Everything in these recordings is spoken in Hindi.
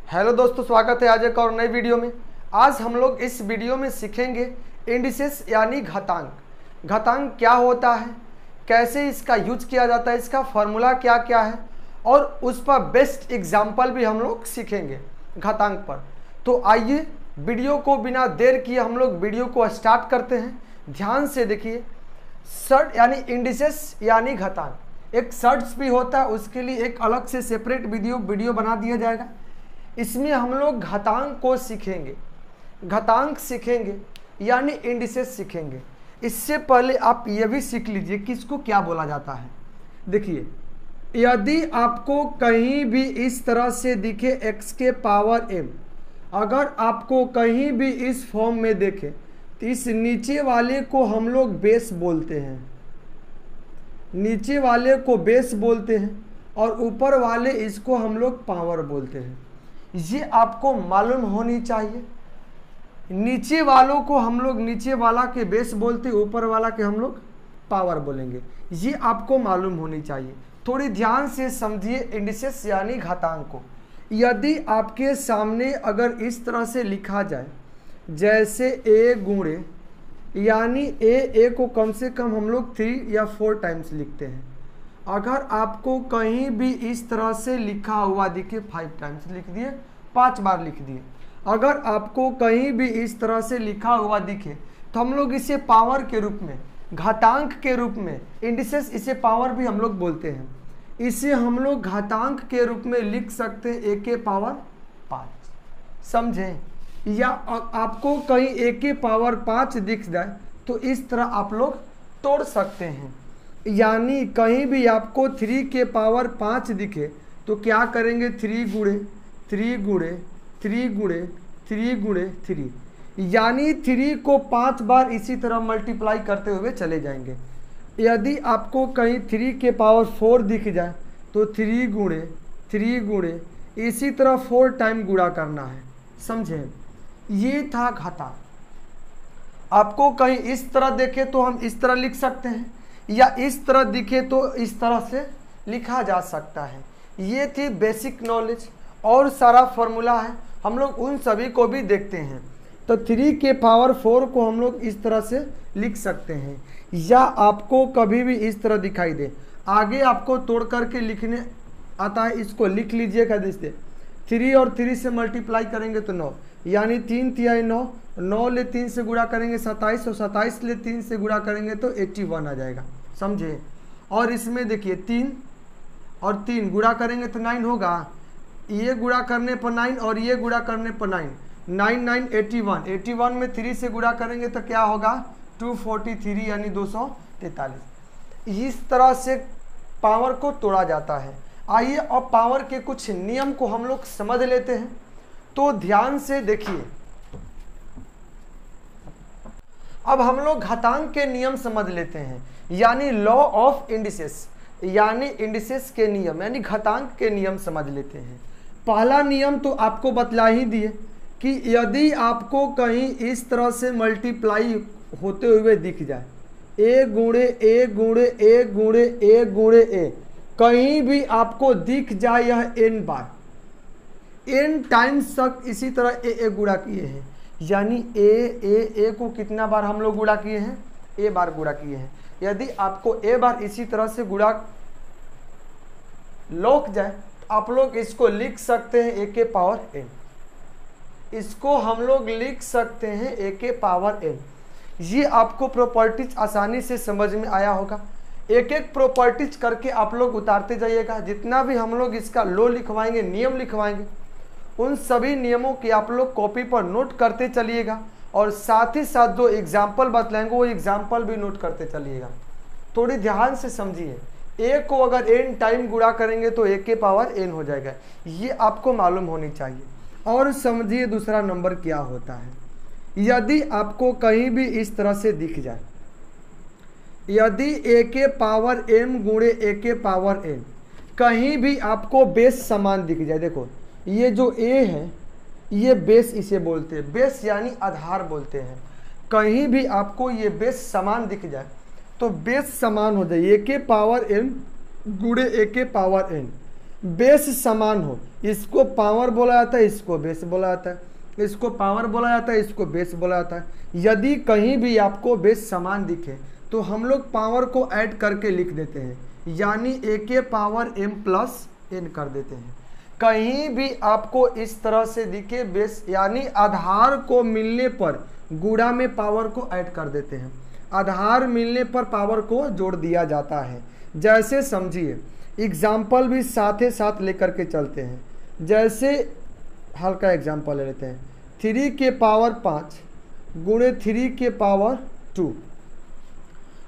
हेलो दोस्तों, स्वागत है आज एक और नई वीडियो में। आज हम लोग इस वीडियो में सीखेंगे इंडिसेस यानी घातांक। घातांक क्या होता है, कैसे इसका यूज किया जाता है, इसका फॉर्मूला क्या क्या है और उस पर बेस्ट एग्जाम्पल भी हम लोग सीखेंगे घातांक पर। तो आइए वीडियो को बिना देर किए हम लोग वीडियो को स्टार्ट करते हैं। ध्यान से देखिए, सर्ट यानी इंडिसेस यानी घातांक। एक सर्ट्स भी होता है, उसके लिए एक अलग से सेपरेट वीडियो बना दिया जाएगा। इसमें हम लोग घातांक को सीखेंगे, घातांक सीखेंगे यानी इंडिसेस सीखेंगे। इससे पहले आप ये भी सीख लीजिए कि इसको क्या बोला जाता है। देखिए, यदि आपको कहीं भी इस तरह से दिखे x के पावर m, अगर आपको कहीं भी इस फॉर्म में देखे तो इस नीचे वाले को हम लोग बेस बोलते हैं, नीचे वाले को बेस बोलते हैं और ऊपर वाले इसको हम लोग पावर बोलते हैं। ये आपको मालूम होनी चाहिए। नीचे वालों को हम लोग नीचे वाला के बेस बोलते, ऊपर वाला के हम लोग पावर बोलेंगे। ये आपको मालूम होनी चाहिए। थोड़ी ध्यान से समझिए इंडिसेस यानी घातांक को। यदि आपके सामने अगर इस तरह से लिखा जाए, जैसे a गुणे, यानी a को कम से कम हम लोग 3 या 4 टाइम्स लिखते हैं। अगर आपको कहीं भी इस तरह से लिखा हुआ दिखे, 5 टाइम्स लिख दिए, 5 बार लिख दिए। अगर आपको कहीं भी इस तरह से लिखा हुआ दिखे तो हम लोग इसे पावर के रूप में, घातांक के रूप में, इंडिसेस इसे पावर भी हम लोग बोलते हैं। इसे हम लोग घातांक के रूप में लिख सकते हैं a के पावर 5, समझें। या आपको कहीं a के पावर 5 दिख जाए तो इस तरह आप लोग तोड़ सकते हैं। यानी कहीं भी आपको 3 के पावर 5 दिखे तो क्या करेंगे, 3 गुणे 3 गुणे 3 गुणे 3 गुणे 3, यानी 3 को 5 बार इसी तरह मल्टीप्लाई करते हुए चले जाएंगे। यदि आपको कहीं 3 के पावर 4 दिख जाए तो 3 गुणे 3 गुणे इसी तरह 4 टाइम गुणा करना है, समझे। ये था घातांक। आपको कहीं इस तरह देखे तो हम इस तरह लिख सकते हैं, या इस तरह दिखे तो इस तरह से लिखा जा सकता है। ये थी बेसिक नॉलेज, और सारा फॉर्मूला है, हम लोग उन सभी को भी देखते हैं। तो 3 के पावर 4 को हम लोग इस तरह से लिख सकते हैं, या आपको कभी भी इस तरह दिखाई दे, आगे आपको तोड़ करके लिखने आता है, इसको लिख लीजिएगा। जैसे 3 और 3 से मल्टीप्लाई करेंगे तो 9, यानी 3 तिहाई 9, 9 ले 3 से गुणा करेंगे 27, और 27 ले 3 से गुणा करेंगे तो 81 आ जाएगा, समझे। और इसमें देखिए 3 और 3 गुणा करेंगे तो 9 होगा। ये गुणा करने पर 9 और ये गुणा करने पर 9, 9 9 81, 81 में 3 से गुणा करेंगे तो क्या होगा, 243 यानी 243। इस तरह से पावर को तोड़ा जाता है। आइए अब पावर के कुछ नियम को हम लोग समझ लेते हैं। तो ध्यान से देखिए, अब हम लोग घातांक के नियम समझ लेते हैं, यानी लॉ ऑफ इंडिसेस, यानी इंडिसेस के नियम, यानी घातांक के नियम समझ लेते हैं। पहला नियम तो आपको बतला ही दिए कि यदि आपको कहीं इस तरह से मल्टीप्लाई होते हुए दिख जाए, a गुणे a गुणे a गुणे a गुणे a, कहीं भी आपको दिख जाए यह n बार, n टाइम्स तक इसी तरह a गुणा किए हैं, यानी a को कितना बार हम लोग गुणा किए हैं, a बार गुणा किए हैं। यदि आपको a बार इसी तरह से गुणा लौक जाए तो आप लोग इसको लिख सकते हैं a के पावर n, इसको हम लोग लिख सकते हैं a के पावर n। ये आपको प्रॉपर्टीज आसानी से समझ में आया होगा। एक एक प्रॉपर्टीज करके आप लोग उतारते जाइएगा। जितना भी हम लोग इसका लॉ लिखवाएंगे, नियम लिखवाएंगे, उन सभी नियमों की आप लोग कॉपी पर नोट करते चलिएगा, और साथ ही साथ जो एग्जाम्पल बतलाएंगे वो एग्जाम्पल भी नोट करते चलिएगा। थोड़ी ध्यान से समझिए, a को अगर n टाइम गुणा करेंगे तो a के पावर n हो जाएगा, ये आपको मालूम होनी चाहिए। और समझिए दूसरा नंबर क्या होता है। यदि आपको कहीं भी इस तरह से दिख जाए, यदि a के पावर m गुणे a के पावर n, कहीं भी आपको बेस समान दिख जाए, देखो ये जो a है ये बेस इसे बोलते हैं, बेस यानी आधार बोलते हैं। कहीं भी आपको ये बेस समान दिख जाए तो बेस समान हो जाए a के पावर m गुणे a के पावर n, बेस समान हो, इसको पावर बोला जाता है, इसको बेस बोला जाता है, इसको पावर बोला जाता है, इसको बेस बोला जाता है। यदि कहीं भी आपको बेस समान दिखे तो हम लोग पावर को ऐड करके लिख देते हैं, यानी a के पावर m प्लस n कर देते हैं। कहीं भी आपको इस तरह से दिखे बेस यानी आधार को मिलने पर गुणा में पावर को ऐड कर देते हैं, आधार मिलने पर पावर को जोड़ दिया जाता है। जैसे समझिए, एग्जाम्पल भी साथ ही साथ लेकर के चलते हैं। जैसे हल्का एग्जाम्पल ले लेते हैं, 3 के पावर 5 गुणे 3 के पावर 2।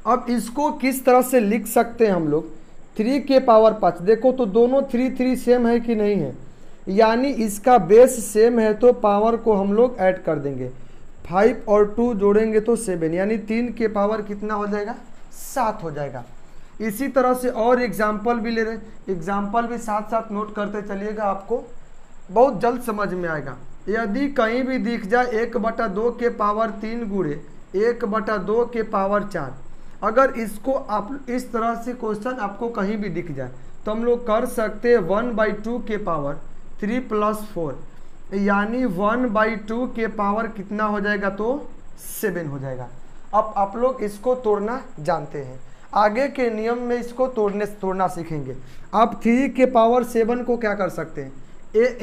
अब इसको किस तरह से लिख सकते हैं हम लोग, 3 के पावर 5, देखो तो दोनों 3 सेम है कि नहीं है, यानी इसका बेस सेम है तो पावर को हम लोग ऐड कर देंगे, 5 और 2 जोड़ेंगे तो 7, यानी 3 के पावर कितना हो जाएगा, 7 हो जाएगा। इसी तरह से और एग्जाम्पल भी ले रहे हैं, एग्जाम्पल भी साथ साथ नोट करते चलिएगा, आपको बहुत जल्द समझ में आएगा। यदि कहीं भी दिख जाए 1/2 के पावर 3 गुणे 1/2 के पावर 4, अगर इसको आप इस तरह से क्वेश्चन आपको कहीं भी दिख जाए तो हम लोग कर सकते हैं 1/2 के पावर 3 + 4, यानी 1/2 के पावर कितना हो जाएगा, तो 7 हो जाएगा। अब आप लोग इसको तोड़ना जानते हैं, आगे के नियम में इसको तोड़ना सीखेंगे। आप 3 के पावर 7 को क्या कर सकते हैं,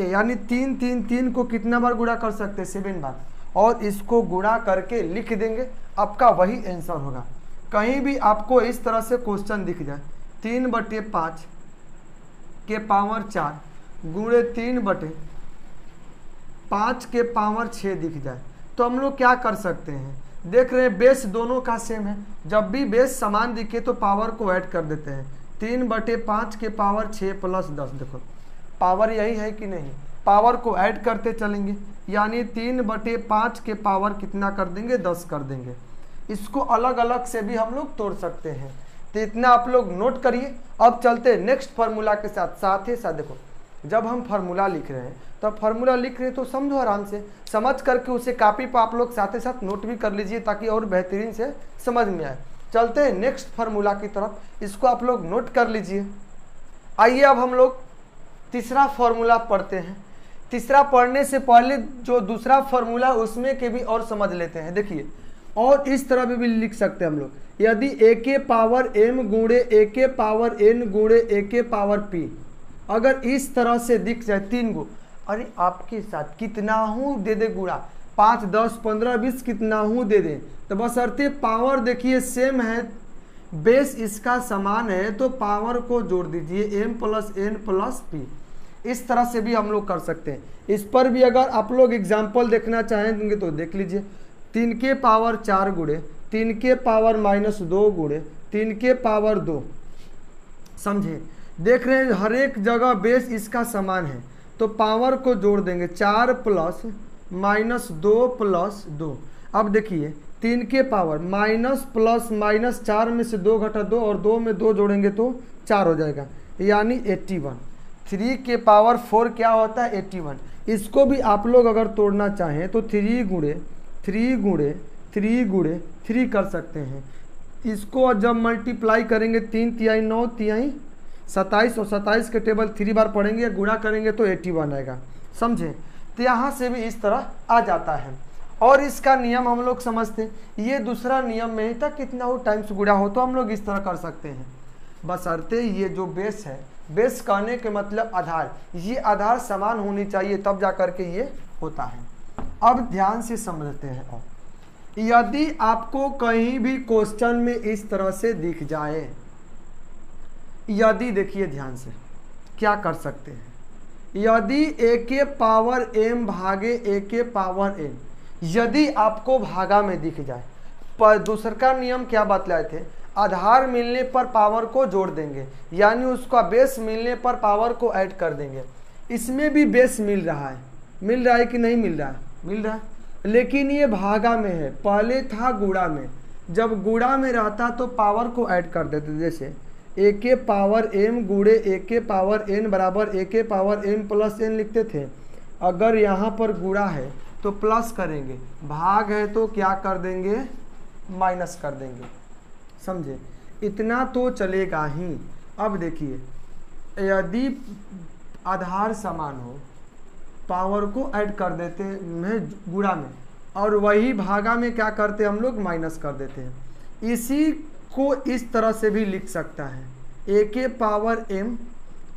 यानी 3 को कितना बार गुणा कर सकते हैं, 7 बार, और इसको गुणा करके लिख देंगे, आपका वही आंसर होगा। कहीं भी आपको इस तरह से क्वेश्चन दिख जाए 3/5 के पावर 4 गुणे 3/5 के पावर 6 दिख जाए तो हम लोग क्या कर सकते हैं, देख रहे हैं बेस दोनों का सेम है, जब भी बेस समान दिखे तो पावर को ऐड कर देते हैं। 3/5 के पावर 6 + 10, देखो पावर यही है कि नहीं, पावर को ऐड करते चलेंगे, यानी 3/5 के पावर कितना कर देंगे, 10 कर देंगे। इसको अलग अलग से भी हम लोग तोड़ सकते हैं, तो इतना आप लोग नोट करिए। अब चलते नेक्स्ट फार्मूला के साथ ही साथ देखो, जब हम फार्मूला लिख रहे हैं तब फार्मूला लिख रहे हैं तो समझो, आराम से समझ करके उसे कॉपी पर आप लोग साथ ही साथ नोट भी कर लीजिए ताकि और बेहतरीन से समझ में आए। चलते हैं नेक्स्ट फार्मूला की तरफ, इसको आप लोग नोट कर लीजिए। आइए अब हम लोग तीसरा फार्मूला पढ़ते हैं। तीसरा पढ़ने से पहले जो दूसरा फार्मूला उसमें के भी और समझ लेते हैं। देखिए, और इस तरह भी लिख सकते हैं हम लोग, यदि a के पावर m गुणे a के पावर n गुणे a के पावर p, अगर इस तरह से दिख जाए 3 गो, अरे आपके साथ कितना हूँ दे दे गुणा, 5 10 15 20 कितना हूँ दे दे, तो बस अर्थे पावर देखिए सेम है, बेस इसका समान है तो पावर को जोड़ दीजिए m + n + p। इस तरह से भी हम लोग कर सकते हैं। इस पर भी अगर आप लोग एग्जाम्पल देखना चाहेंगे तो देख लीजिए, 3 के पावर 4 गुणे 3 के पावर -2 गुणे 3 के पावर 2, समझे, देख रहे हैं हर एक जगह बेस इसका समान है तो पावर को जोड़ देंगे, 4 + -2 + 2। अब देखिए 3 के पावर माइनस प्लस माइनस 4 में से 2 घटा 2 और 2 में 2 जोड़ेंगे तो 4 हो जाएगा, यानी 81। 3 के पावर 4 क्या होता है, 81। इसको भी आप लोग अगर तोड़ना चाहें तो 3 गुणे 3 गुणे 3 गुणे 3 कर सकते हैं। इसको जब मल्टीप्लाई करेंगे 3 तिहाई 9 तिहाई 27 और 27 के टेबल 3 बार पढ़ेंगे, गुणा करेंगे तो 81 आएगा, समझे। तो यहाँ से भी इस तरह आ जाता है। और इसका नियम हम लोग समझते हैं, ये दूसरा नियम में ही था, कितना हो टाइम्स गुणा हो तो हम लोग इस तरह कर सकते हैं, बशर्ते ये जो बेस है, बेस कहने के मतलब आधार, ये आधार समान होनी चाहिए तब जा करके ये होता है। अब ध्यान से समझते हैं, और यदि आपको कहीं भी क्वेश्चन में इस तरह से दिख जाए, यदि देखिए ध्यान से क्या कर सकते हैं, यदि a के पावर m भागे a के पावर n यदि आपको भागा में दिख जाए, पर दूसरा नियम क्या बतलाए थे, आधार मिलने पर पावर को जोड़ देंगे, यानी उसका बेस मिलने पर पावर को ऐड कर देंगे। इसमें भी बेस मिल रहा है कि नहीं मिल रहा है, मिल रहा है, लेकिन ये भागा में है, पहले था गुणा में। जब गुणा में रहता तो पावर को ऐड कर देते, जैसे a के पावर m गुणे a के पावर n बराबर a के पावर m + n लिखते थे। अगर यहाँ पर गुणा है तो प्लस करेंगे, भाग है तो क्या कर देंगे, माइनस कर देंगे, समझे, इतना तो चलेगा ही। अब देखिए यदि आधार समान हो, पावर को ऐड कर देते हैं गुणा में, और वही भागा में क्या करते हैं हम लोग, माइनस कर देते हैं। इसी को इस तरह से भी लिख सकता है, a के पावर m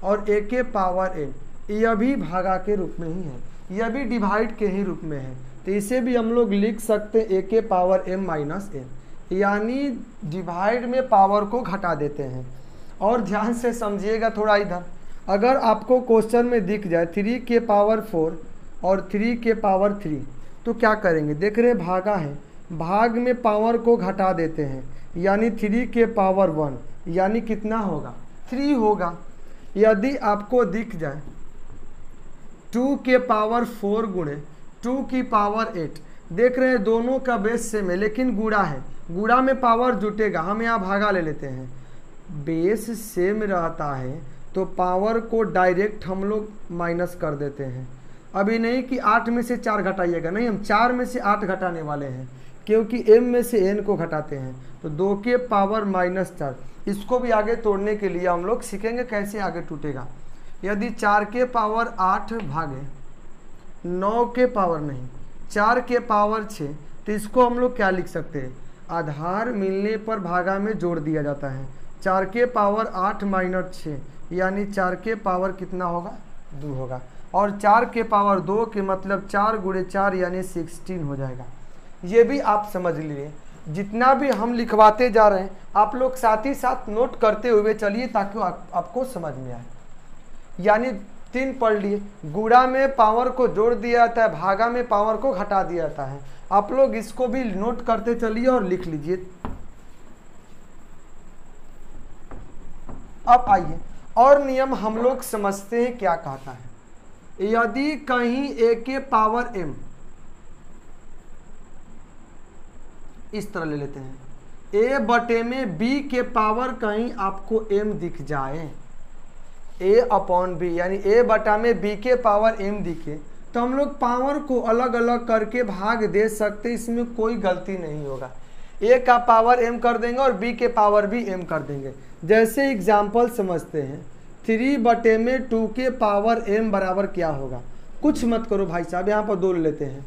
और a के पावर n, यह भी भागा के रूप में ही है, यह भी डिवाइड के ही रूप में है, तो इसे भी हम लोग लिख सकते हैं a के पावर m माइनस n, यानी डिवाइड में पावर को घटा देते हैं। और ध्यान से समझिएगा थोड़ा इधर, अगर आपको क्वेश्चन में दिख जाए 3 के पावर 4 और 3 के पावर 3, तो क्या करेंगे, देख रहे भागा है, भाग में पावर को घटा देते हैं, यानी 3 के पावर 1, यानी कितना होगा, 3 होगा। यदि आपको दिख जाए 2 के पावर 4 गुणे 2 की पावर 8, देख रहे हैं दोनों का बेस सेम है, लेकिन गुणा है, गुणा में पावर जुटेगा, हम यहाँ भागा ले लेते हैं। बेस सेम रहता है तो पावर को डायरेक्ट हम लोग माइनस कर देते हैं। अभी नहीं कि 8 में से 4 घटाइएगा, नहीं, हम 4 में से 8 घटाने वाले हैं, क्योंकि m में से n को घटाते हैं, तो 2 के पावर माइनस 4, इसको भी आगे तोड़ने के लिए हम लोग सीखेंगे कैसे आगे टूटेगा। यदि 4 के पावर 8 भागे 9 के पावर नहीं 4 के पावर 6, तो इसको हम लोग क्या लिख सकते हैं, आधार मिलने पर भागा में जोड़ दिया जाता है। 4 के पावर 8 माइनस 6, यानी 4 के पावर कितना होगा, 2 होगा, और 4 के पावर 2 के मतलब 4 गुणे 4 यानी 16 हो जाएगा। ये भी आप समझ लीजिए, जितना भी हम लिखवाते जा रहे हैं आप लोग साथ ही साथ नोट करते हुए चलिए, ताकि आपको समझ में आए। यानी 3 पढ़ लिए, गुणा में पावर को जोड़ दिया जाता है, भागा में पावर को घटा दिया जाता है। आप लोग इसको भी नोट करते चलिए और लिख लीजिए। अब आइए और नियम हम लोग समझते हैं क्या कहता है। यदि कहीं a के पावर m, इस तरह ले लेते हैं, a बटे में b के पावर कहीं आपको m दिख जाए, a अपॉन b, यानी a बटा में b के पावर m दिखे, तो हम लोग पावर को अलग अलग करके भाग दे सकते, इसमें कोई गलती नहीं होगा। a का पावर m कर देंगे और b के पावर भी m कर देंगे। जैसे एग्जाम्पल समझते हैं, 3 बटे में 2 के पावर m बराबर क्या होगा, कुछ मत करो भाई साहब, यहाँ पर 2 ले लेते हैं,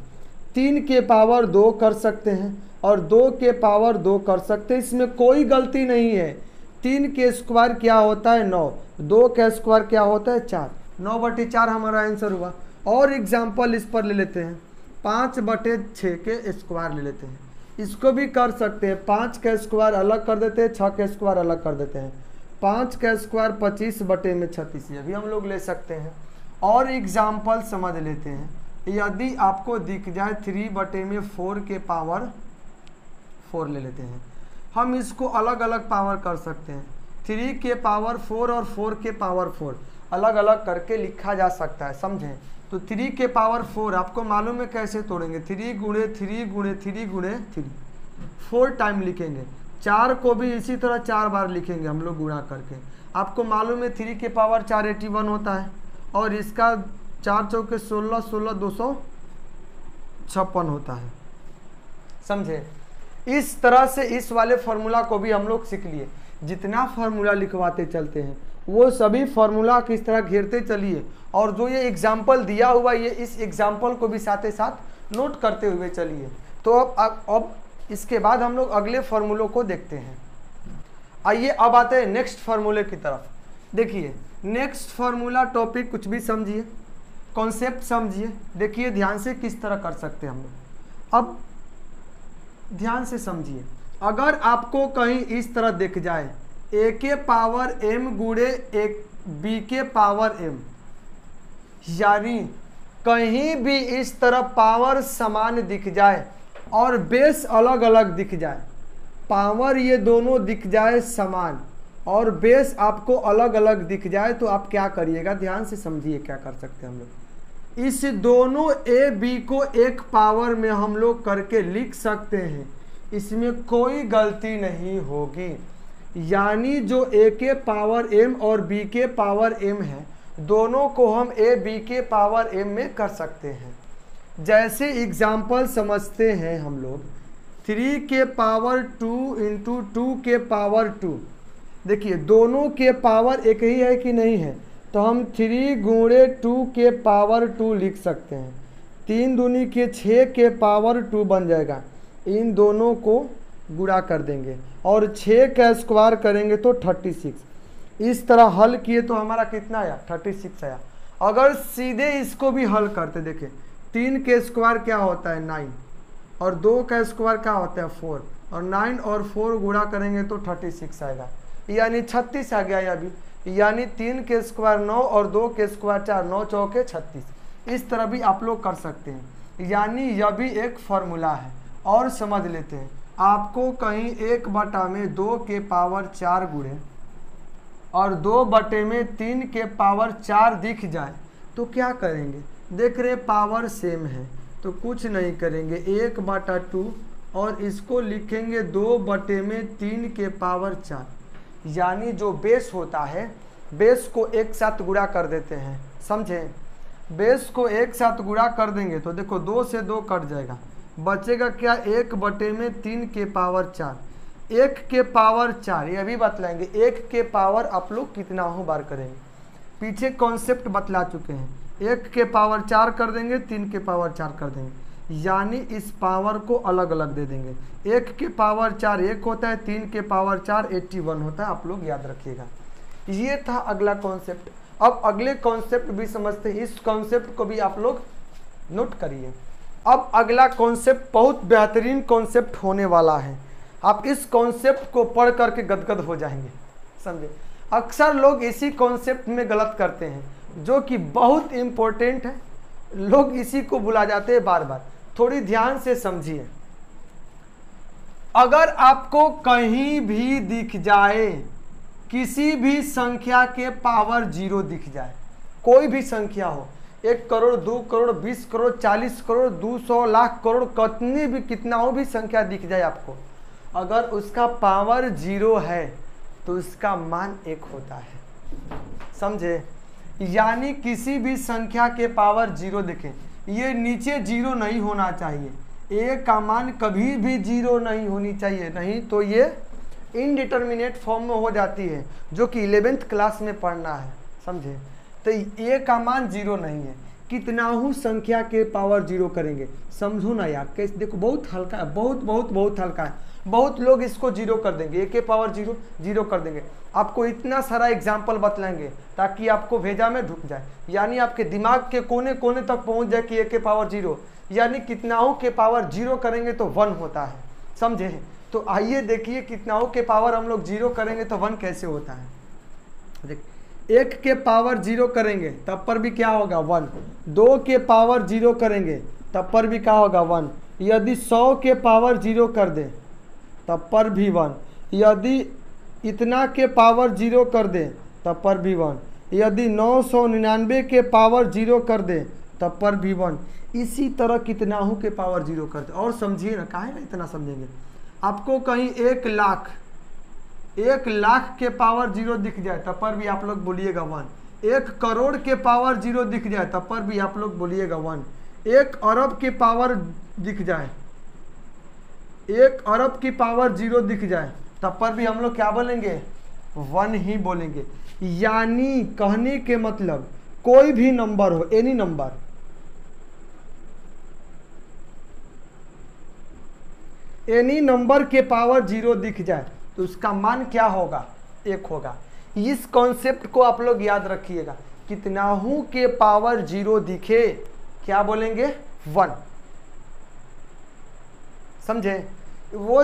3 के पावर 2 कर सकते हैं और 2 के पावर 2 कर सकते हैं, इसमें कोई गलती नहीं है। 3 के स्क्वायर क्या होता है 9, 2 का स्क्वायर क्या होता है 4, 9 बटे 4 हमारा आंसर हुआ। और एग्जाम्पल इस पर ले लेते हैं, 5 बटे 6 के स्क्वायर ले लेते हैं, इसको भी कर सकते हैं, 5 का स्क्वायर अलग कर देते हैं, 6 का स्क्वायर अलग कर देते हैं, 5 का स्क्वायर 25 बटे में 36, ये भी हम लोग ले सकते हैं। और एग्जाम्पल समझ लेते हैं, यदि आपको दिख जाए 3 बटे में 4 के पावर 4 ले लेते हैं, हम इसको अलग अलग पावर कर सकते हैं, 3 के पावर 4 और 4 के पावर 4 अलग अलग करके लिखा जा सकता है, समझें। तो 3 के पावर 4 आपको मालूम है कैसे तोड़ेंगे, 3 गुणे 3 गुणे 3 गुणे 3, 4 टाइम लिखेंगे। 4 को भी इसी तरह 4 बार लिखेंगे हम लोग गुणा करके। आपको मालूम है 3 के पावर 4 81 होता है, और इसका 4 चौके 16, 16 256 होता है, समझे। इस तरह से इस वाले फॉर्मूला को भी हम लोग सीख लिए। जितना फॉर्मूला लिखवाते चलते हैं वो सभी फॉर्मूला किस तरह घेरते चलिए, और जो ये एग्जाम्पल दिया हुआ ये इस एग्जाम्पल को भी साथ ही साथ नोट करते हुए चलिए। तो अब इसके बाद हम लोग अगले फॉर्मूलों को देखते हैं। आइए अब आते हैं नेक्स्ट फार्मूले की तरफ। देखिए नेक्स्ट फार्मूला टॉपिक कुछ भी समझिए, कॉन्सेप्ट समझिए, देखिए ध्यान से किस तरह कर सकते हैं हम लोग। अब ध्यान से समझिए, अगर आपको कहीं इस तरह दिख जाए a के पावर m गुणे एक b के पावर m, यानी कहीं भी इस तरह पावर समान दिख जाए और बेस अलग अलग दिख जाए, पावर ये दोनों दिख जाए समान और बेस आपको अलग अलग दिख जाए, तो आप क्या करिएगा, ध्यान से समझिए क्या कर सकते हैं हम लोग। इस दोनों a b को एक पावर में हम लोग करके लिख सकते हैं, इसमें कोई गलती नहीं होगी। यानी जो a के पावर m और b के पावर m है, दोनों को हम a b के पावर m में कर सकते हैं। जैसे एग्जाम्पल समझते हैं हम लोग, 3 के पावर 2 इंटू 2 के पावर 2, देखिए दोनों के पावर एक ही है कि नहीं है, तो हम 3 गुणे 2 के पावर 2 लिख सकते हैं। 3 दूनी के 6 के पावर 2 बन जाएगा। इन दोनों को गुणा कर देंगे और 6 का स्क्वायर करेंगे तो 36। इस तरह हल किए तो हमारा कितना आया, 36 आया। अगर सीधे इसको भी हल करते, देखिए 3 के स्क्वायर क्या होता है 9, और 2 का स्क्वायर क्या होता है 4, और 9 और 4 गुणा करेंगे तो 36 आएगा, यानी 36 आ गया अभी। यानी 3 के स्क्वायर 9 और 2 के स्क्वायर 4, 9 चौके 36। इस तरह भी आप लोग कर सकते हैं, यानी यह भी एक फॉर्मूला है। और समझ लेते हैं, आपको कहीं 1/2 के पावर 4 गुणे और 2/3 के पावर 4 दिख जाए तो क्या करेंगे। देख रहे पावर सेम है तो कुछ नहीं करेंगे, 1/2 और इसको लिखेंगे 2/3 के पावर 4। यानी जो बेस होता है, बेस को एक साथ गुणा कर देते हैं, समझे। बेस को एक साथ गुणा कर देंगे तो देखो 2 से 2 कट जाएगा, बचेगा क्या 1/3 के पावर 4। 1 के पावर 4 ये भी बतलाएंगे, 1 के पावर आप लोग कितना हो बार करेंगे, पीछे कॉन्सेप्ट बतला चुके हैं। 1 के पावर 4 कर देंगे, 3 के पावर 4 कर देंगे, यानी इस पावर को अलग अलग दे देंगे। 1 के पावर 4 1 होता है, 3 के पावर 4 81 होता है, आप लोग याद रखिएगा। ये था अगला कॉन्सेप्ट। अब अगले कॉन्सेप्ट भी समझते हैं, इस कॉन्सेप्ट को भी आप लोग नोट करिए। अब अगला कॉन्सेप्ट बहुत बेहतरीन कॉन्सेप्ट होने वाला है, आप इस कॉन्सेप्ट को पढ़ करके गदगद हो जाएंगे, समझे। अक्सर लोग इसी कॉन्सेप्ट में गलत करते हैं जो कि बहुत इम्पोर्टेंट है, लोग इसी को भुला जाते हैं बार बार। थोड़ी ध्यान से समझिए, अगर आपको कहीं भी दिख जाए, किसी भी संख्या के पावर 0 दिख जाए, कोई भी संख्या हो, 1 करोड़ 2 करोड़ 20 करोड़ 40 करोड़ 200 लाख करोड़ कितनी भी कितना हो भी संख्या दिख जाए आपको, अगर उसका पावर 0 है तो उसका मान 1 होता है, समझे। यानी किसी भी संख्या के पावर 0 देखें, ये नीचे 0 नहीं होना चाहिए, ए का मान कभी भी 0 नहीं होनी चाहिए, नहीं तो ये इनडिटर्मिनेट फॉर्म में हो जाती है, जो कि 11th क्लास में पढ़ना है, समझे। तो ए का मान 0 नहीं है, कितना हूँ संख्या के पावर 0 करेंगे, समझो ना यार। कैसे देखो बहुत हल्का है, बहुत बहुत बहुत हल्का है। बहुत लोग इसको 0 कर देंगे, ए के पावर 0 0 कर देंगे। आपको इतना सारा एग्जाम्पल बतलाएंगे ताकि आपको भेजा में ढुक जाए, यानी आपके दिमाग के कोने कोने तक पहुंच जाए कि ए के पावर 0, यानी कितनाओं के पावर 0 करेंगे तो 1 होता है, समझे। तो आइए देखिए कितनाओं के पावर हम लोग 0 करेंगे तो 1 कैसे होता है। देख 1 के पावर 0 करेंगे तब पर भी क्या होगा 1, 2 के पावर 0 करेंगे तब पर भी क्या होगा 1, यदि 100 के पावर 0 कर दे तब पर भी 1, यदि इतना के पावर 0 कर दे तब पर भी 1, यदि 999 के पावर 0 कर दे तब पर भी 1। इसी तरह कितनाहू के पावर 0 कर दे। और समझिए ना, काहे ना इतना समझेंगे। आपको कहीं 1 लाख के पावर 0 दिख जाए तब पर भी आप लोग बोलिएगा 1, 1 करोड़ के पावर 0 दिख जाए तब पर भी आप लोग बोलिएगा 1, 1 अरब के पावर दिख जाए, 1 अरब की पावर 0 दिख जाए तब पर भी हम लोग क्या बोलेंगे 1 ही बोलेंगे। यानी कहने के मतलब कोई भी नंबर हो, एनी नंबर, एनी नंबर के पावर 0 दिख जाए तो उसका मान क्या होगा 1 होगा। इस कॉन्सेप्ट को आप लोग याद रखिएगा, कितनाहू के पावर 0 दिखे क्या बोलेंगे 1, समझे। वो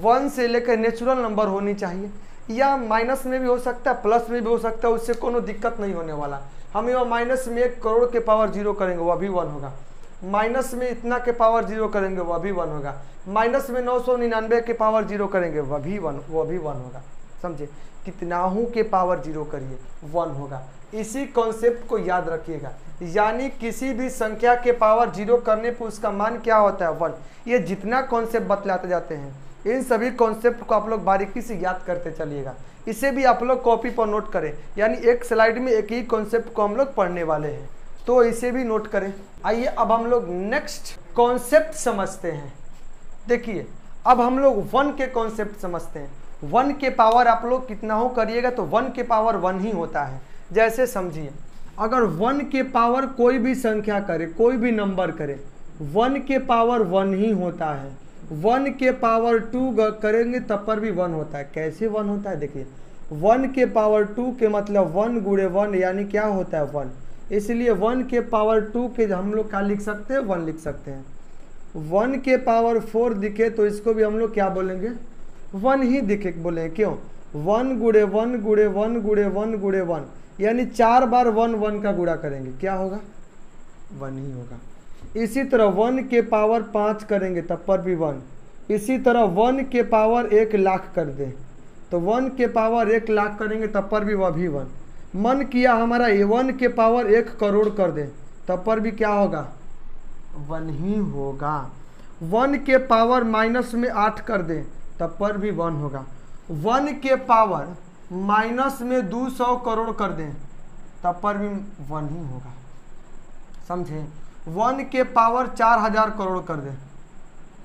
1 से लेकर नेचुरल नंबर होनी चाहिए, या माइनस में भी हो सकता है, प्लस में भी हो सकता है, उससे कोनो दिक्कत नहीं होने वाला। हम यहाँ माइनस में 1 करोड़ के पावर 0 करेंगे वह भी 1 होगा, माइनस में इतना के पावर 0 करेंगे वह भी 1 होगा, माइनस में 999 के पावर 0 करेंगे वह भी 1 होगा, समझे। कितनाहू के पावर 0 करिए 1 होगा। इसी कॉन्सेप्ट को याद रखिएगा, यानी किसी भी संख्या के पावर 0 करने पर उसका मान क्या होता है 1। ये जितना कॉन्सेप्ट बतलाते जाते हैं, इन सभी कॉन्सेप्ट को आप लोग बारीकी से याद करते चलिएगा। इसे भी आप लोग कॉपी पर नोट करें, यानी एक स्लाइड में एक ही कॉन्सेप्ट को हम लोग पढ़ने वाले हैं, तो इसे भी नोट करें। आइए अब हम लोग नेक्स्ट कॉन्सेप्ट समझते हैं। देखिए अब हम लोग 1 के कॉन्सेप्ट समझते हैं। 1 के पावर आप लोग कितना हो करिएगा तो 1 के पावर 1 ही होता है। जैसे समझिए, अगर 1 के पावर कोई भी संख्या करे, कोई भी नंबर करे, 1 के पावर 1 ही होता है। 1 के पावर 2 करेंगे तब पर भी 1 होता है। कैसे 1 होता है देखिए, 1 के पावर 2 के मतलब 1 गुणे 1 यानी क्या होता है 1। इसलिए 1 के पावर 2 के हम लोग क्या लिख सकते हैं 1 लिख सकते हैं। 1 के पावर 4 दिखे तो इसको भी हम लोग क्या बोलेंगे 1 ही दिखे बोलेंगे। क्यों 1 गुणे 1 गुणे 1 गुणे 1 गुणे 1 यानी 4 बार 1 1 का गुणा करेंगे क्या होगा 1 ही होगा। इसी तरह 1 के पावर 5 करेंगे तब पर भी 1। इसी तरह 1 के पावर 1 लाख कर दें तो 1 के पावर 1 लाख करेंगे तब पर भी वह भी 1। मन किया हमारा 1 के पावर 1 करोड़ कर दें तब पर भी क्या होगा 1 ही होगा। 1 के पावर माइनस में 8 कर दें तब पर भी 1 होगा। 1 के पावर माइनस में 200 करोड़ कर दें तब पर भी 1 ही होगा। समझे। 1 के पावर 4000 करोड़ कर दें,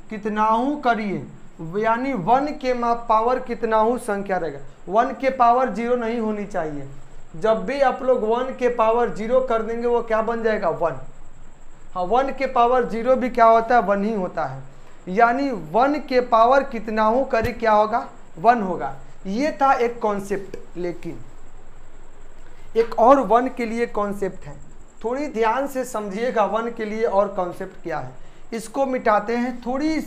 कितनाहू करिए यानी 1 के पावर कितनाहू संख्या रहेगा। 1 के पावर 0 नहीं होनी चाहिए। जब भी आप लोग 1 के पावर 0 कर देंगे वो क्या बन जाएगा 1। हाँ 1 के पावर 0 भी क्या होता है 1 ही होता है। यानी 1 के पावर कितनाहू करे क्या होगा 1 होगा। ये था एक कॉन्सेप्ट। लेकिन एक और 1 के लिए कॉन्सेप्ट है, थोड़ी ध्यान से समझिएगा 1 के लिए और कॉन्सेप्ट क्या है। इसको मिटाते हैं, थोड़ी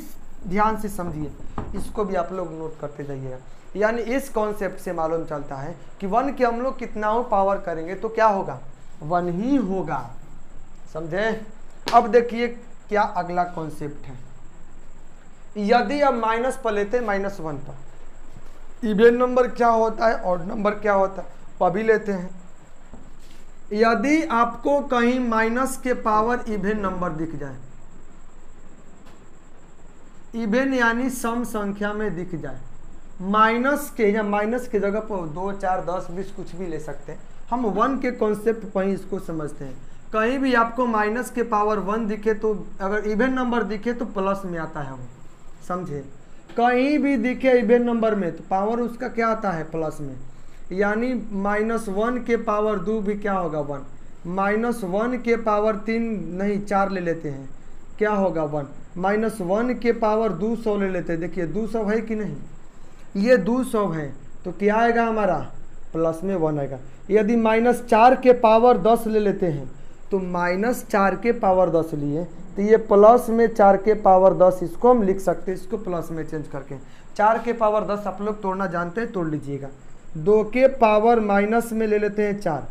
ध्यान से समझिए, इसको भी आप लोग नोट करते जाइएगा। यानी इस कॉन्सेप्ट से मालूम चलता है कि 1 के हम लोग कितना पावर करेंगे तो क्या होगा 1 ही होगा। समझे। अब देखिए क्या अगला कॉन्सेप्ट है। यदि अब माइनस पर लेते हैं -1 पर, इवन नंबर क्या होता है ऑड नंबर क्या होता है वह भी लेते हैं। यदि आपको कहीं माइनस के पावर इवन नंबर दिख जाए, इवन यानी सम संख्या में दिख जाए, माइनस के या माइनस के जगह पर 2 4 10 20 कुछ भी ले सकते हैं। हम 1 के कॉन्सेप्ट पर ही इसको समझते हैं। कहीं भी आपको माइनस के पावर 1 दिखे तो अगर इवन नंबर दिखे तो प्लस में आता है वो। समझे। कहीं भी दिखे इवन नंबर में तो पावर उसका क्या आता है प्लस में। यानी -1 के पावर 2 भी क्या होगा 1। -1 के पावर 3 नहीं 4 ले लेते हैं क्या होगा 1। -1 के पावर 200 ले लेते हैं, देखिए 200 है कि नहीं, ये 200 है तो क्या आएगा हमारा प्लस में 1 आएगा। यदि -4 के पावर 10 ले लेते हैं तो -4 के पावर 10 लिए तो ये प्लस में 4 के पावर 10 इसको हम लिख सकते हैं, इसको प्लस में चेंज करके। 4 के पावर 10 आप लोग तोड़ना जानते हैं, तोड़ लीजिएगा। 2 के पावर माइनस में ले लेते हैं 4,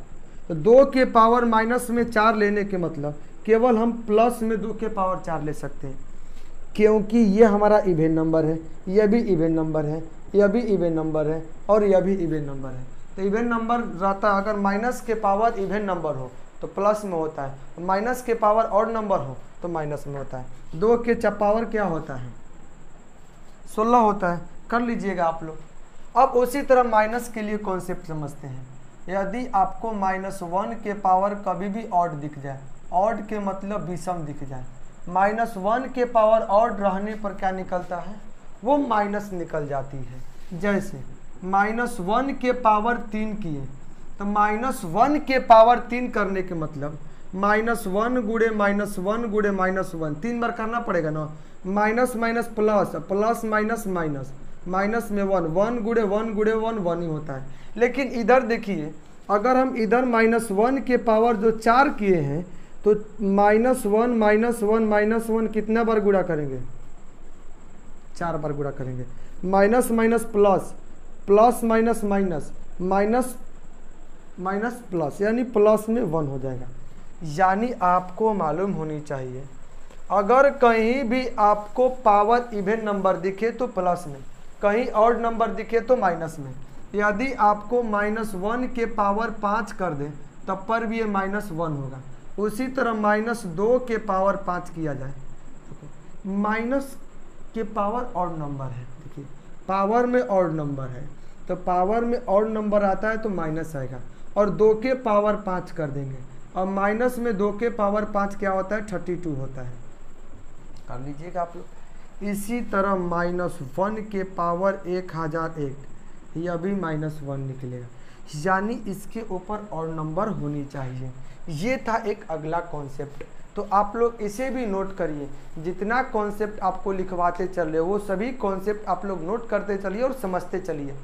तो 2 के पावर माइनस में 4 लेने के मतलब केवल हम प्लस में 2 के पावर 4 ले सकते हैं, क्योंकि ये हमारा इवन नंबर है, यह भी इवन नंबर है, यह भी इवन नंबर है और यह भी इवन नंबर है। तो इवन नंबर रहता है, अगर माइनस के पावर इवन नंबर हो तो प्लस में होता है, माइनस के पावर ऑड नंबर हो तो माइनस में होता है। 2 के पावर क्या होता है 16 होता है, कर लीजिएगा आप लोग। अब उसी तरह माइनस के लिए कॉन्सेप्ट समझते हैं। यदि आपको -1 के पावर कभी भी ऑड दिख जाए, ऑड के मतलब विषम दिख जाए, -1 के पावर ऑड रहने पर क्या निकलता है वो माइनस निकल जाती है। जैसे -1 के पावर 3 किए तो -1 के पावर 3 करने के मतलब -1 गुणे -1 गुणे -1 3 बार करना पड़ेगा ना। Minus minus plus, plus minus minus, minus में 1, 1 गुणे 1 गुणे 1 1 ही होता है। लेकिन इधर देखिए, अगर हम इधर -1 के पावर जो 4 किए हैं तो -1 कितना बार गुणा करेंगे 4 बार गुणा करेंगे। Minus minus plus, plus minus minus, minus minus plus, यानी प्लस में 1 हो जाएगा। यानी आपको मालूम होनी चाहिए, अगर कहीं भी आपको पावर इवन नंबर दिखे तो प्लस में, कहीं ऑड नंबर दिखे तो माइनस में। यदि आपको -1 के पावर 5 कर दें तब पर भी ये -1 होगा। उसी तरह -2 के पावर 5 किया जाए, माइनस के पावर ऑड नंबर है, देखिए पावर में ऑड नंबर है तो पावर में ऑड नंबर आता है तो माइनस आएगा, और 2 के पावर 5 कर देंगे, और माइनस में 2 के पावर 5 क्या होता है 32 होता है। कर लीजिएगा आप लोग। इसी तरह -1 के पावर 1001 यह भी -1 निकलेगा, यानी इसके ऊपर और नंबर होनी चाहिए। ये था एक अगला कॉन्सेप्ट। तो आप लोग इसे भी नोट करिए, जितना कॉन्सेप्ट आपको लिखवाते चल रहे वो सभी कॉन्सेप्ट आप लोग नोट करते चलिए और समझते चलिए।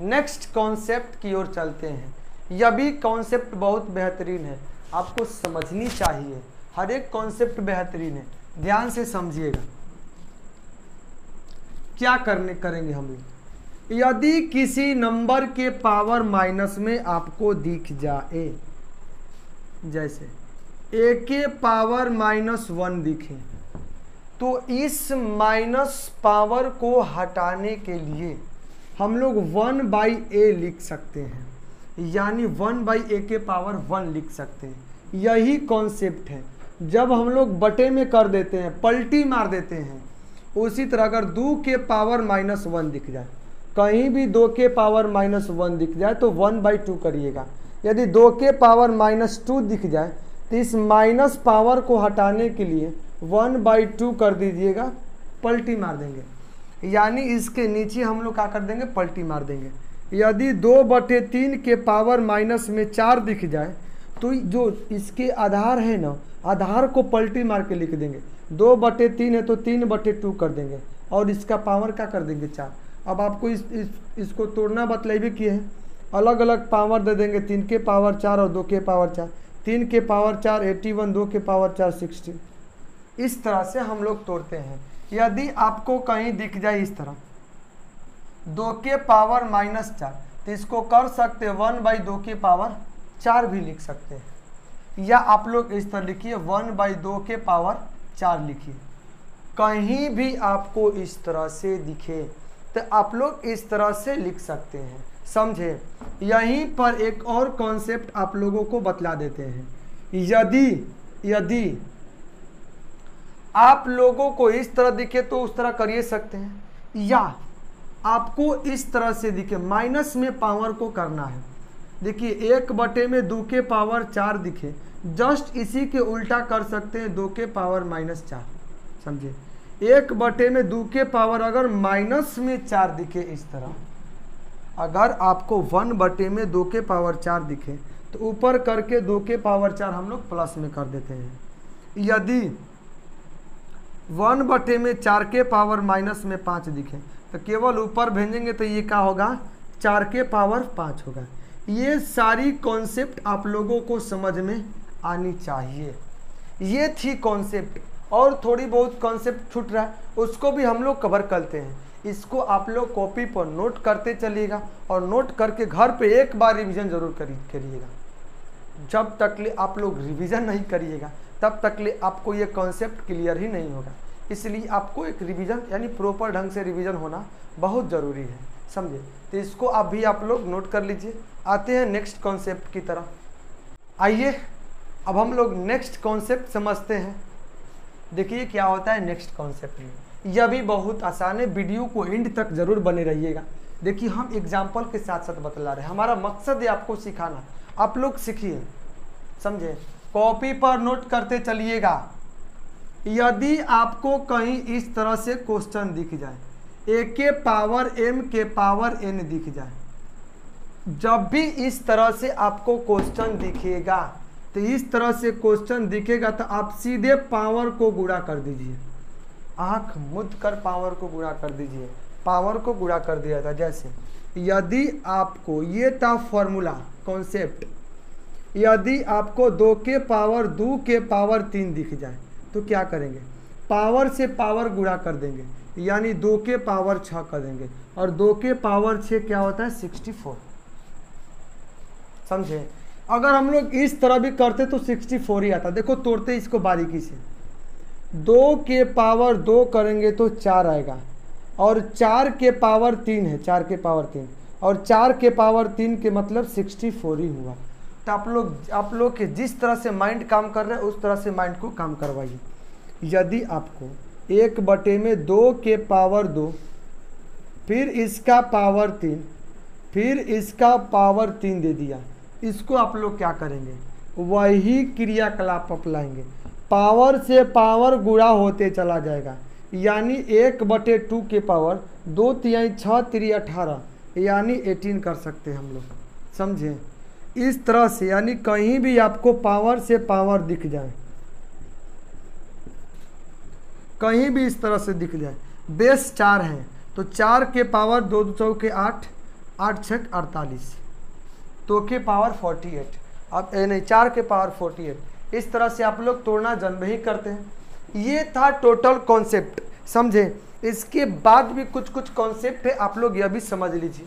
नेक्स्ट कॉन्सेप्ट की ओर चलते हैं। यह भी कॉन्सेप्ट बहुत बेहतरीन है, आपको समझनी चाहिए। हर एक कॉन्सेप्ट बेहतरीन है, ध्यान से समझिएगा। क्या करेंगे हम लोग, यदि किसी नंबर के पावर माइनस में आपको दिख जाए, जैसे a के पावर -1 दिखे, तो इस माइनस पावर को हटाने के लिए हम लोग 1/a लिख सकते हैं, यानी 1/a के पावर 1 लिख सकते हैं। यही कॉन्सेप्ट है। जब हम लोग बटे में कर देते हैं, पलटी मार देते हैं, उसी तरह अगर 2 के पावर -1 दिख जाए, कहीं भी 2 के पावर -1 दिख जाए तो 1/2 करिएगा। यदि 2 के पावर -2 दिख जाए तो इस माइनस पावर को हटाने के लिए 1/2 कर दीजिएगा, पलटी मार देंगे, यानी इसके नीचे हम लोग क्या कर देंगे, पलटी मार देंगे। यदि 2/3 के पावर -4 दिख जाए तो जो इसके आधार है ना, आधार को पलटी मार के लिख देंगे। 2/3 है तो 3/2 कर देंगे और इसका पावर क्या कर देंगे, 4। अब आपको इसको तोड़ना बतलाइए किए हैं, अलग अलग पावर दे देंगे। 3 के पावर 4 और 2 के पावर 4, 3 के पावर 4 81, 2 के पावर 4 60। इस तरह से हम लोग तोड़ते हैं। यदि आपको कहीं दिख जाए इस तरह 2 के पावर -4, तो इसको कर सकते 1/2 के पावर 4 भी लिख सकते हैं, या आप लोग इस तरह लिखिए 1/2 के पावर 4 लिखिए। कहीं भी आपको इस तरह से दिखे तो आप लोग इस तरह से लिख सकते हैं, समझे। यहीं पर एक और कॉन्सेप्ट आप लोगों को बतला देते हैं। यदि आप लोगों को इस तरह दिखे तो उस तरह करिए सकते हैं, या आपको इस तरह से दिखे, माइनस में पावर को करना है। देखिए 1/2 के पावर 4 दिखे, जस्ट इसी के उल्टा कर सकते हैं 2 के पावर -4, समझे। 1/2 के पावर अगर -4 दिखे इस तरह, अगर आपको 1/2 के पावर 4 दिखे तो ऊपर करके 2 के पावर 4 हम लोग प्लस में कर देते हैं। यदि 1/4 के पावर -5 दिखे तो केवल ऊपर भेजेंगे तो ये क्या होगा, 4 के पावर 5 होगा। ये सारी कॉन्सेप्ट आप लोगों को समझ में आनी चाहिए। ये थी कॉन्सेप्ट, और थोड़ी बहुत कॉन्सेप्ट छूट रहा है उसको भी हम लोग कवर करते हैं। इसको आप लोग कॉपी पर नोट करते चलिएगा और नोट करके घर पे एक बार रिवीजन जरूर करिएगा। जब तक ले आप लोग रिवीजन नहीं करिएगा तब तक ले आपको ये कॉन्सेप्ट क्लियर ही नहीं होगा। इसलिए आपको एक रिवीजन यानी प्रॉपर ढंग से रिवीजन होना बहुत ज़रूरी है, समझे। तो इसको अभी आप लोग नोट कर लीजिए। आते हैं नेक्स्ट कॉन्सेप्ट की तरफ। आइए अब हम लोग नेक्स्ट कॉन्सेप्ट समझते हैं। देखिए क्या होता है नेक्स्ट कॉन्सेप्ट में। यह भी बहुत आसान है, वीडियो को एंड तक जरूर बने रहिएगा। देखिए हम एग्जाम्पल के साथ साथ बतला रहे हैं, हमारा मकसद है आपको सिखाना। आप लोग सीखिए, समझे, कॉपी पर नोट करते चलिएगा। यदि आपको कहीं इस तरह से क्वेश्चन दिख जाए, a के पावर m के पावर n दिख जाए, जब भी इस तरह से आपको क्वेश्चन दिखेगा, तो इस तरह से क्वेश्चन दिखेगा तो आप सीधे पावर को गुणा कर दीजिए। आंख मुद कर पावर को गुणा कर दीजिए। पावर को गुणा कर दिया था। जैसे यदि आपको, ये था फॉर्मूला कॉन्सेप्ट, यदि आपको 2 के पावर 2 के पावर 3 दिख जाए तो क्या करेंगे, पावर से पावर गुणा कर देंगे, यानी 2 के पावर 6 कर देंगे, और 2 के पावर 6 क्या होता है 64, समझे। अगर हम लोग इस तरह भी करते तो 64 ही आता। देखो तोड़ते इसको बारीकी से, 2 के पावर 2 करेंगे तो 4 आएगा, और 4 के पावर 3 है, 4 के पावर 3, और 4 के पावर 3 के मतलब 64 ही हुआ। तो आप लोग के जिस तरह से माइंड काम कर रहे हैं उस तरह से माइंड को काम करवाइए। यदि आपको 1/2 के पावर 2, फिर इसका पावर 3, फिर इसका पावर 3 दे दिया, इसको आप लोग क्या करेंगे, वही क्रियाकलाप अपनाएंगे। पावर से पावर गुणा होते चला जाएगा, यानी 1/2 के पावर 2 तिहाई 6 3 18 यानी 18 कर सकते हैं हम लोग, समझे। इस तरह से यानी कहीं भी आपको पावर से पावर दिख जाए, कहीं भी इस तरह से दिख जाए, बेस 4 है तो 4 के पावर 2 2 चौके 8 8 6 48 2 के पावर 48, अब नहीं 4 के पावर 48। इस तरह से आप लोग तोड़ना जन्म ही करते हैं। ये था टोटल कॉन्सेप्ट, समझे। इसके बाद भी कुछ कुछ कॉन्सेप्ट है, आप लोग यह भी समझ लीजिए।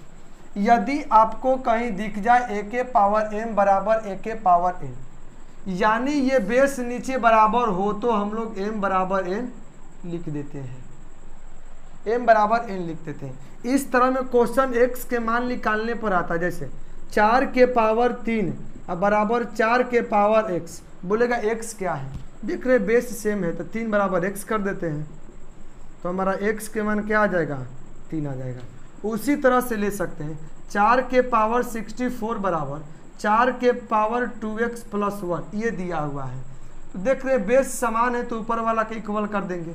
यदि आपको कहीं दिख जाए a के पावर m बराबर a के पावर n, यानी ये बेस नीचे बराबर हो तो हम लोग m बराबर n लिख देते हैं, m बराबर n लिख देते हैं। इस तरह में क्वेश्चन x के मान निकालने पर आता है, जैसे 4 के पावर 3 अब बराबर 4 के पावर x, बोलेगा x क्या है, देख रहे बेस सेम है तो 3 बराबर x कर देते हैं, तो हमारा x के मान क्या आ जाएगा 3 आ जाएगा। उसी तरह से ले सकते हैं 4 के पावर 64 बराबर 4 के पावर 2x प्लस 1, ये दिया हुआ है तो देख रहे बेस समान है तो ऊपर वाला के इक्वल कर देंगे।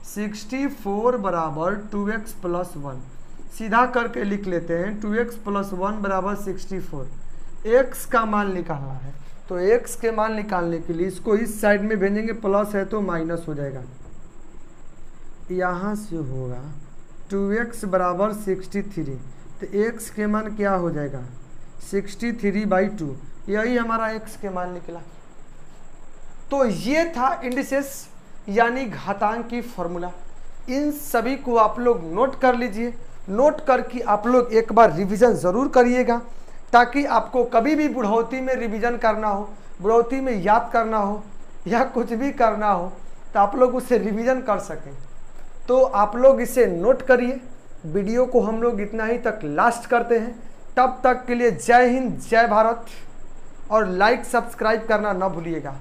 64 बराबर 2x प्लस 1, सीधा करके लिख लेते हैं 2x प्लस 1 बराबर 64। x का मान निकालना है तो x के मान निकालने के लिए इसको इस साइड में भेजेंगे, प्लस है तो माइनस हो जाएगा, यहाँ से होगा 2x बराबर 63, तो x के मान क्या हो जाएगा 63/2, यही हमारा x के मान निकला। तो ये था इंडिसेस यानी घातांक की फॉर्मूला। इन सभी को आप लोग नोट कर लीजिए, नोट करके आप लोग एक बार रिवीजन ज़रूर करिएगा, ताकि आपको कभी भी बुढ़ौती में रिवीजन करना हो, बुढ़ौती में याद करना हो या कुछ भी करना हो तो आप लोग उसे रिवीजन कर सकें। तो आप लोग इसे नोट करिए। वीडियो को हम लोग इतना ही तक लास्ट करते हैं, तब तक के लिए जय हिंद जय भारत, और लाइक सब्सक्राइब करना ना भूलिएगा।